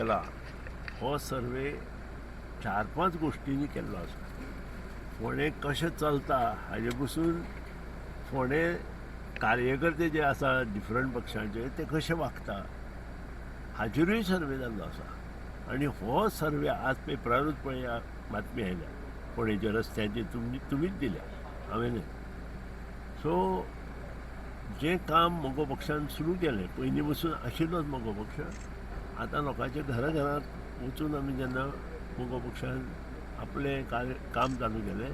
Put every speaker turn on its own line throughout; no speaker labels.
केला हो सर्वे 4-5 गोष्टींनी केल्लो आसा. फोंडे कशें चलता हाजे पसून फोंडे कार्यकर्ते जे आसा डिफरंट पक्षांचे ते कशे वागता हाचेरूय सर्वे जाल्लो आसा. आनी हो सर्वे आज पेपरारूच पळया बातमी आयल्या फोंडेच्या रस्त्याची तुमीच दिल्या हांवें न्हय. सो जें काम मोगो पक्षान सुरू केलें पयलीं पसून आशिल्लोच मोगो पक्ष, आतां लोकांच्या घरांत वचून आमी जेन्ना मोगो पक्षान आपलें काम चालू केलें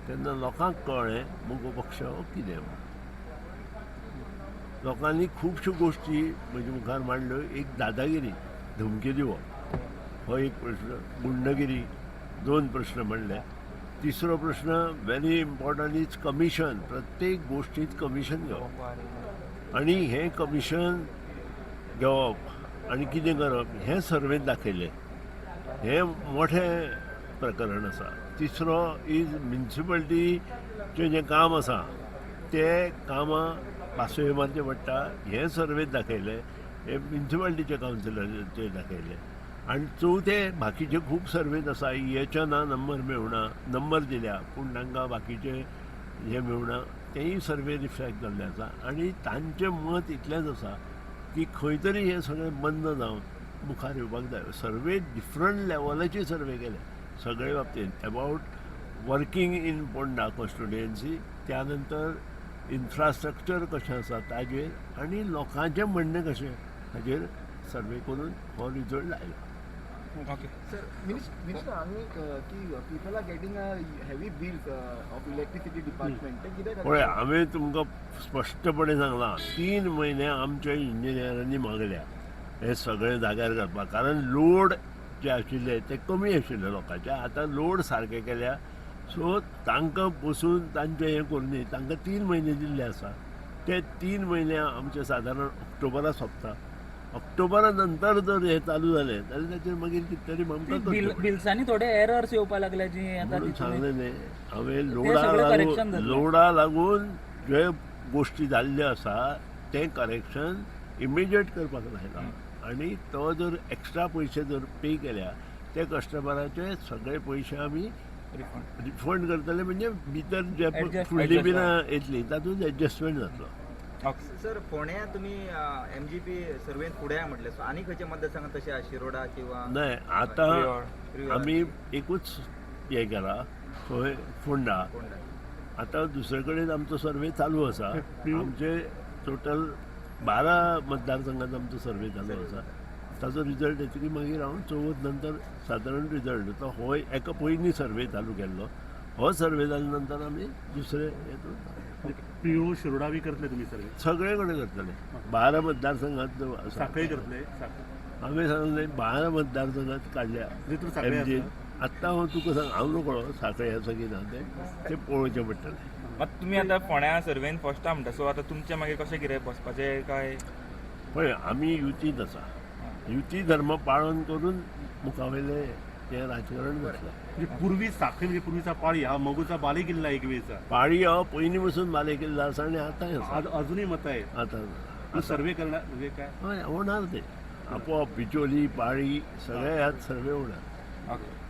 तेन्ना लोकांक कळ्ळें मोगो पक्ष हो कितें म्हणून. लोकांनी खुबश्यो गोश्टी म्हजे मुखार मांडल्यो. एक दादागिरी धमकी दिवप हो एक प्रश्न, गुंडगिरी 2 प्रश्न मांडले. तिसरो प्रश्न व्हेरी इम्पॉर्टंट इज कमिशन. प्रत्येक गोश्टीत कमिशन घेवप आनी हें कमिशन घेवप आनी कितें करप हें सर्वेंत दाखयलें. हें मोठें प्रकरण आसा. तिसरो इज म्युनिसिपालिटीचें जें काम आसा तें कामां पासय मारचें पडटा हें सर्वेंत दाखयलें. हें म्युनिसिपालिटीच्या कावन्सिलराचेर दाखयलें. आनी चवथें बाकीचे खूब सर्वेत आसा. EHना नंबर मेळना, नंबर दिल्या पूण तांकां बाकीचे हे मेळना, तेंय सर्वे रिफ्लॅक्ट जाल्ले आसा. आनी तांचें मत इतलेंच आसा की खंय तरी हें सगळें बंद जावन मुखार येवपाक जाय. सर्वे डिफरंट लेवलाचे सर्वे केले सगळे बाबतींत about working in Ponda constituency, त्या नंतर इन्फ्रास्ट्रक्चर कशें आसा ताजेर आनी लोकांचें म्हणणें कशें हाजेर सर्वे करून हो रिजल्ट लायलो.
Okay.
Sir, Minister, people are getting a heavy bills of electricity department.
पळय हांवें तुमकां स्पश्टपणे सांगलां 3 म्हयने आमच्या इंजिनियरांनी मागल्या हे सगळें जाग्यार घालपाक. कारण लोड जे आशिल्ले ते कमी आशिल्ले लोकांचे. आतां लोड सारके केल्या. सो तांकां बसून तांचें हें करून न्ही, तांकां 3 म्हयने दिल्ले आसा. ते 3 म्हयने आमचे सादारण ऑक्टोबरा सोंपता. ऑक्टोबरा नंतर जर हे चालू जालें जाल्यार ताचेर मागीर कितें तरी आमकां
बिल्सांनी थोडे एरर्स येवपाक लागल्या जी आतां
सांगलें न्ही हांवें. लोडा लागून जे गोश्टी जाल्ल्यो आसा तें करेक्शन इमिजिएट करपाक लायला. आनी तो जर एक्स्ट्रा पयशे जर पे केल्या ते कस्टमराचे सगळे पयशे आमी रिफंड करतले. म्हणजे भितर जे फुडलीं बिलां येतलीं तातूंत एडजस्टमेंट जातलो.
सर फोंड्या तुम्ही MGP सर्वेंत फुडें म्हटलें, सो आनी खंयचे मतदारसंघात तशें शिरोडा किंवा
नाही आतां आमी एकूच हें केला खंय फोंडा. आतां दुसरे कडेन आमचो सर्वे चालू आसा. आमचे टोटल 12 मतदारसंघात आमचो सर्वे चालू आसा. ताचो रिजल्ट येतकीर मागीर हांव 14 नंतर सादारण रिजल्ट येता. हो एका पयलीं सर्वे चालू केल्लो. हो सर्वे जाल्या नंतर आमी दुसरे हेतून
PO शिरोडा बी करतले तुमी सर्वे?
सगळे कडेन करतले. 12 मतदारसंघात जो आसा
साखळी करतले?
हांवें सांगलें 12 मतदारसंघात काडल्या. आत्तां हांव तुका सांग हांव नकळो साखळे आसा की ना तें पळोवचें पडटलें.
मात तुमी आतां फोंड्या सर्वेन फर्स्ट टायम म्हणटा, सो आतां तुमचें मागीर कशें कितें बसपाचें काय?
पळय आमी युतींत आसा. युती धर्म पाळन करून मुखावेले तें राजकारण जातलें.
म्हणजे पूर्वी साखळी म्हणजे पूर्वीचा पाळी हा मगूचा बाले किल्ला एक वेळचा.
पाळी हो पयलीं पसून बाले किल्ला आसा आनी आतांय आसा.
अजूनही मत आहे
आतां
सर्वे करणार म्हणजे काय?
हय होणार ते आपोआप बिचोली पाळी सगळे ह्यात सर्वे होणार.
ओके.